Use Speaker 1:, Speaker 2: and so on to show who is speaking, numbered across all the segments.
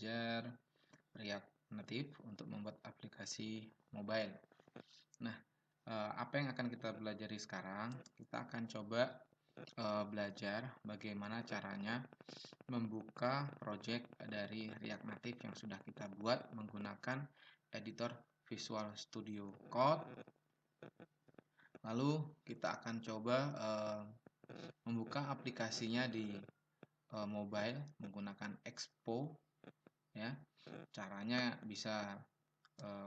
Speaker 1: belajar React Native untuk membuat aplikasi mobile. Nah, apa yang akan kita pelajari sekarang? Kita akan coba belajar bagaimana caranya membuka project dari React Native yang sudah kita buat menggunakan editor Visual Studio Code. Lalu kita akan coba membuka aplikasinya di mobile menggunakan Expo, ya. Caranya bisa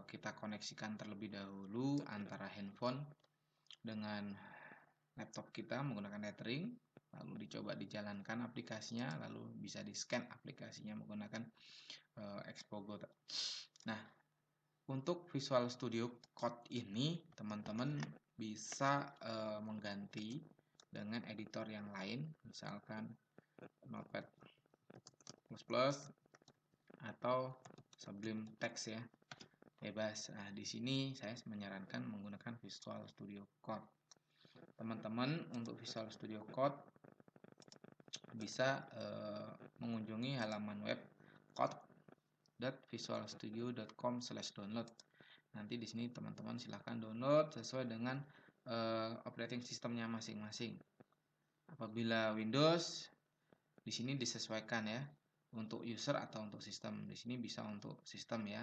Speaker 1: kita koneksikan terlebih dahulu antara handphone dengan laptop kita menggunakan tethering, lalu dicoba dijalankan aplikasinya, lalu bisa di scan aplikasinya menggunakan Expo Go. Nah, untuk Visual Studio Code ini teman-teman bisa mengganti dengan editor yang lain, misalkan Notepad++ atau Sublime Text, ya, bebas. Nah, di sini saya menyarankan menggunakan Visual Studio Code. Teman-teman untuk Visual Studio Code bisa mengunjungi halaman web code.visualstudio.com/download. Nanti di sini teman-teman silahkan download sesuai dengan operating sistemnya masing-masing. Apabila Windows, di sini disesuaikan ya untuk user atau untuk sistem. Di sini bisa untuk sistem ya,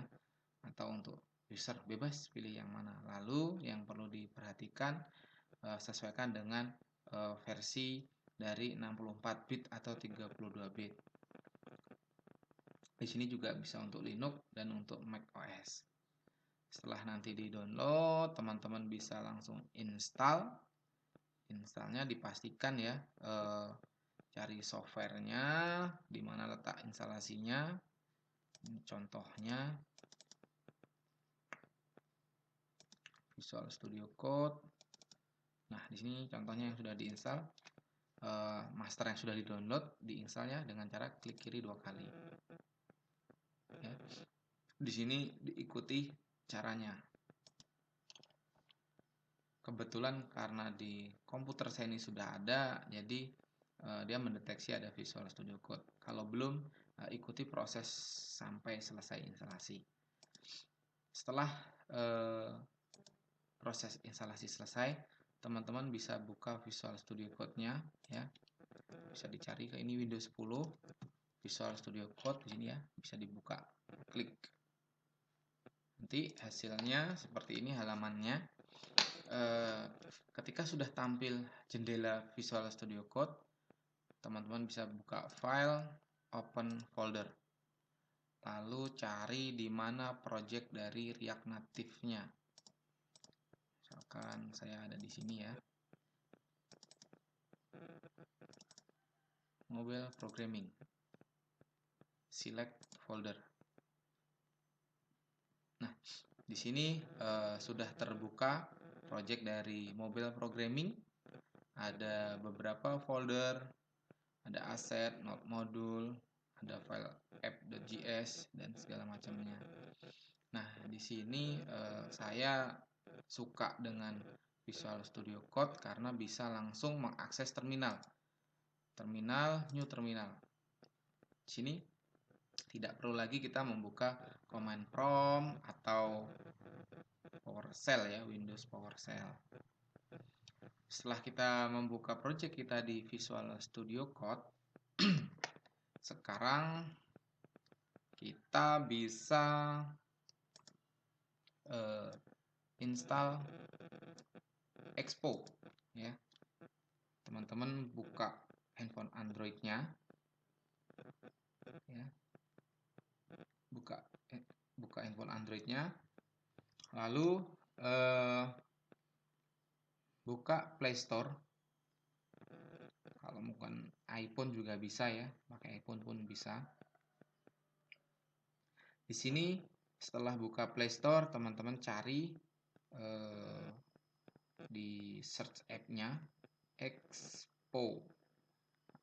Speaker 1: atau untuk user, bebas pilih yang mana. Lalu yang perlu diperhatikan, sesuaikan dengan versi dari 64 bit atau 32 bit. Di sini juga bisa untuk Linux dan untuk Mac OS. Setelah nanti di-download, teman-teman bisa langsung install. Installnya dipastikan ya, cari softwarenya, di mana letak instalasinya. Ini contohnya Visual Studio Code. Nah, di sini contohnya yang sudah diinstal, master yang sudah di-download, diinstalnya dengan cara klik kiri 2 kali. Ya. Di sini diikuti caranya. Kebetulan karena di komputer saya ini sudah ada, jadi dia mendeteksi ada Visual Studio Code. Kalau belum, ikuti proses sampai selesai instalasi. Setelah proses instalasi selesai, teman-teman bisa buka Visual Studio Code-nya, ya. Bisa dicari ke ini Windows 10 Visual Studio Code, di sini ya, bisa dibuka, klik. Nanti hasilnya seperti ini halamannya. Ketika sudah tampil jendela Visual Studio Code, teman-teman bisa buka file, open folder, lalu cari di mana project dari React Native-nya. Misalkan saya ada di sini ya, mobile programming, select folder. Nah, di sini sudah terbuka project dari mobile programming. Ada beberapa folder, ada aset, node modul, ada file app.js dan segala macamnya. Nah, di sini saya suka dengan Visual Studio Code karena bisa langsung mengakses terminal, new terminal. Di sini tidak perlu lagi kita membuka command prompt atau PowerShell ya, Windows PowerShell. Setelah kita membuka project kita di Visual Studio Code, sekarang kita bisa install Expo ya. Teman-teman buka handphone Android-nya ya. Buka handphone Android-nya. Lalu buka Play Store. Kalau bukan iPhone juga bisa ya, pakai iPhone pun bisa. Di sini setelah buka Play Store, teman-teman cari di search app-nya Expo.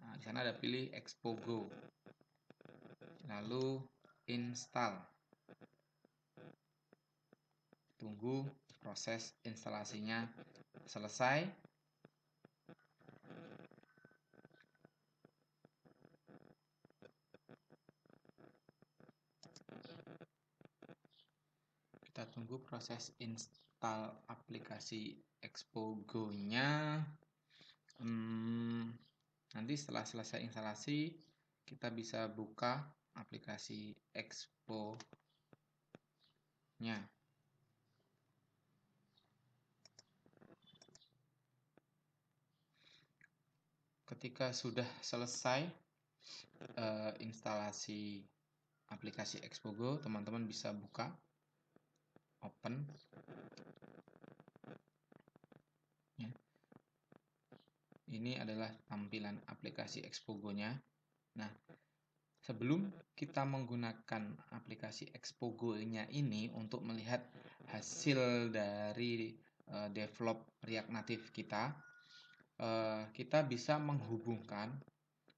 Speaker 1: Nah, di sana ada pilih Expo Go. Lalu install. Tunggu proses instalasinya selesai. Kita tunggu proses install aplikasi Expo-Go-nya. Nanti setelah selesai instalasi, kita bisa buka aplikasi Expo-nya. Ketika sudah selesai instalasi aplikasi Expo-Go, teman-teman bisa buka, open. Ya. Ini adalah tampilan aplikasi Expo-Go-nya. Nah, sebelum kita menggunakan aplikasi Expo-Go-nya ini untuk melihat hasil dari develop React Native kita, kita bisa menghubungkan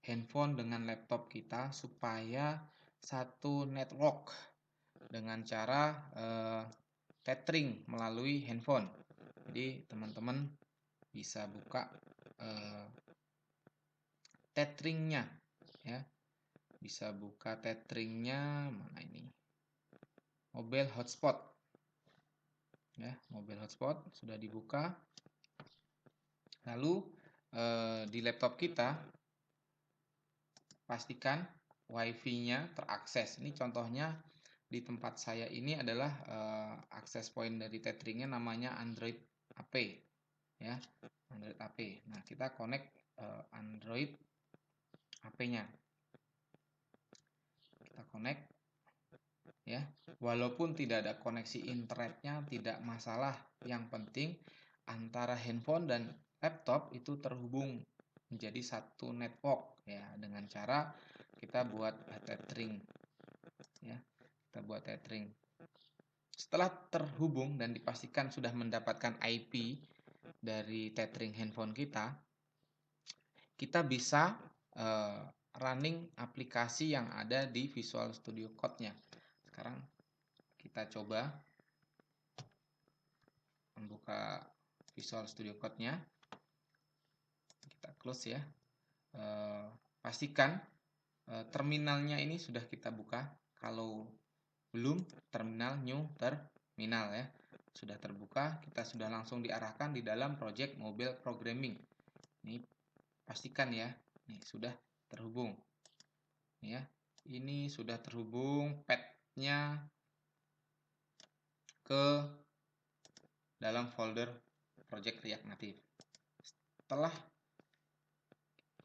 Speaker 1: handphone dengan laptop kita supaya satu network dengan cara tethering melalui handphone. Jadi teman-teman bisa buka tetheringnya, ya. Bisa buka tetheringnya, mana ini? Mobile hotspot. Ya, mobile hotspot sudah dibuka. Lalu di laptop kita pastikan WiFi-nya terakses. Ini contohnya di tempat saya ini adalah akses point dari tetheringnya namanya Android AP, ya, Android AP. Nah, kita connect Android AP-nya. Kita connect, ya. Walaupun tidak ada koneksi internetnya tidak masalah. Yang penting antara handphone dan laptop itu terhubung menjadi satu network, ya, dengan cara kita buat tethering, ya. Kita buat tethering. Setelah terhubung dan dipastikan sudah mendapatkan IP dari tethering handphone kita, kita bisa running aplikasi yang ada di Visual Studio Code-nya. Sekarang kita coba membuka Visual Studio Code-nya. Kita close, ya. Pastikan terminalnya ini sudah kita buka. Kalau belum, terminal new terminal, ya. Sudah terbuka, kita sudah langsung diarahkan di dalam project mobile programming. Ini pastikan, ya. Nih sudah terhubung. Ya. Ini sudah terhubung path-nya ke dalam folder project React Native. Setelah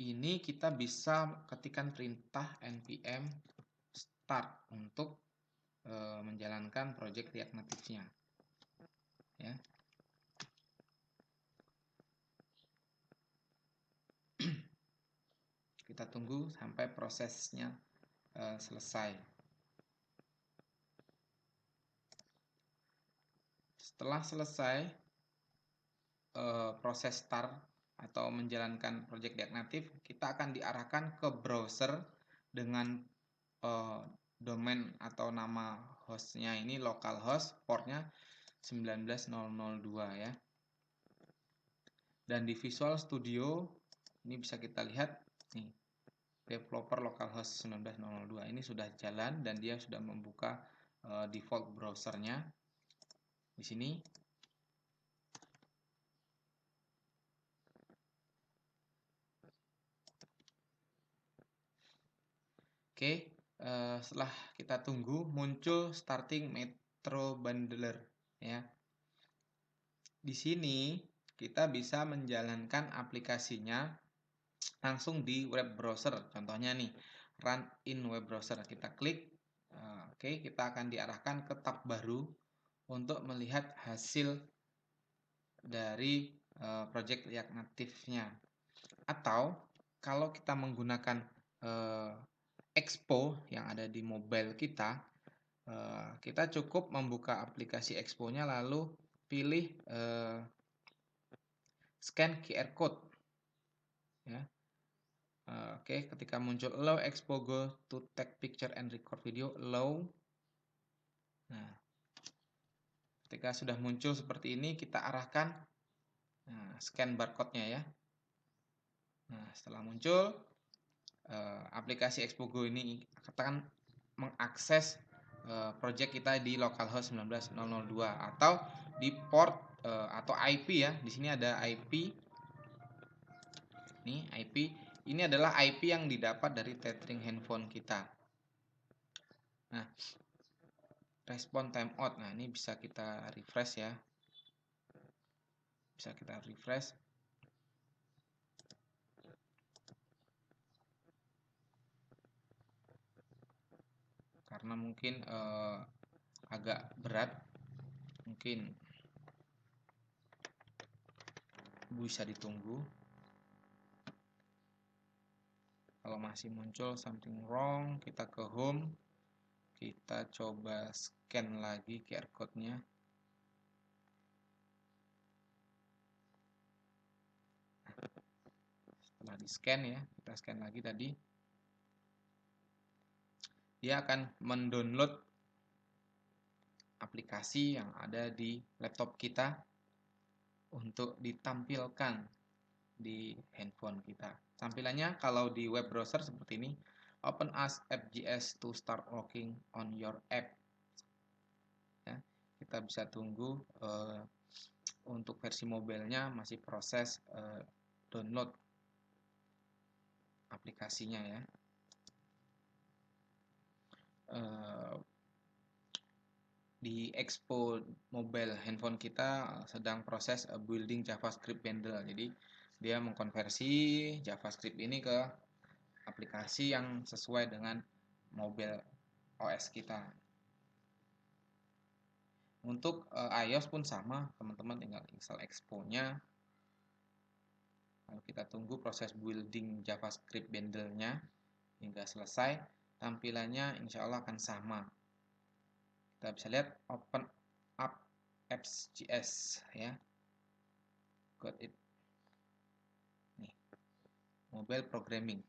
Speaker 1: ini kita bisa ketikkan perintah npm start untuk menjalankan project React Native-nya, ya. Kita tunggu sampai prosesnya selesai. Setelah selesai proses start atau menjalankan project React Native, kita akan diarahkan ke browser dengan domain atau nama hostnya ini localhost, portnya 19002, ya. Dan di Visual Studio ini bisa kita lihat nih, developer localhost 19002 ini sudah jalan dan dia sudah membuka default browsernya di sini. Oke, setelah kita tunggu muncul starting Metro Bundler, ya. Di sini kita bisa menjalankan aplikasinya langsung di web browser. Contohnya nih, run in web browser. Kita klik, oke, kita akan diarahkan ke tab baru untuk melihat hasil dari project React Native-nya. Atau kalau kita menggunakan Expo yang ada di mobile kita, kita cukup membuka aplikasi Expo-nya lalu pilih scan QR code, ya. Oke, ketika muncul allow Expo Go to take picture and record video, allow. Nah, ketika sudah muncul seperti ini, kita arahkan scan barcode-nya, ya. Nah, setelah muncul aplikasi Expo Go ini akan mengakses project kita di localhost 19002 atau di port atau IP ya. Di sini ada IP. Nih, IP. Ini adalah IP yang didapat dari tethering handphone kita. Nah, respon timeout. Nah, ini bisa kita refresh ya. Bisa kita refresh. Karena mungkin agak berat, mungkin bisa ditunggu. Kalau masih muncul something wrong, kita ke home, kita coba scan lagi QR code-nya. Setelah di scan ya, kita scan lagi tadi, dia akan mendownload aplikasi yang ada di laptop kita untuk ditampilkan di handphone kita. Tampilannya kalau di web browser seperti ini, open as FGS to start working on your app. Ya, kita bisa tunggu untuk versi mobilenya masih proses download aplikasinya ya. Di Expo mobile handphone kita sedang proses building JavaScript bundle. Jadi dia mengkonversi JavaScript ini ke aplikasi yang sesuai dengan mobile OS kita. Untuk iOS pun sama, teman-teman tinggal install Expo-nya. Lalu kita tunggu proses building JavaScript bundle-nya hingga selesai. Tampilannya insya Allah akan sama. Kita bisa lihat open up apps.js ya. Got it. Nih, mobile programming.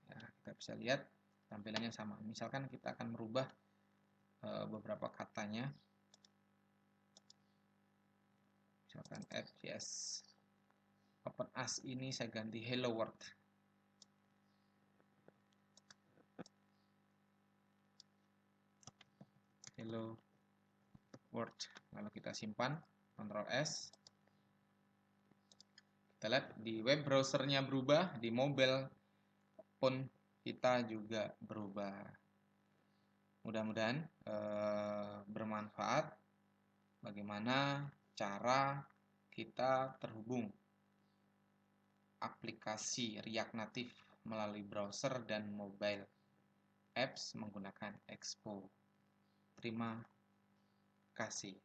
Speaker 1: Ya, kita bisa lihat tampilannya sama. Misalkan kita akan merubah beberapa katanya. Misalkan apps.js. Open as ini saya ganti hello world. Hello world. Lalu kita simpan, Ctrl S. Kita lihat di web browsernya berubah, di mobile phone kita juga berubah. Mudah-mudahan bermanfaat bagaimana cara kita terhubung aplikasi React Native melalui browser dan mobile apps menggunakan Expo. Terima kasih.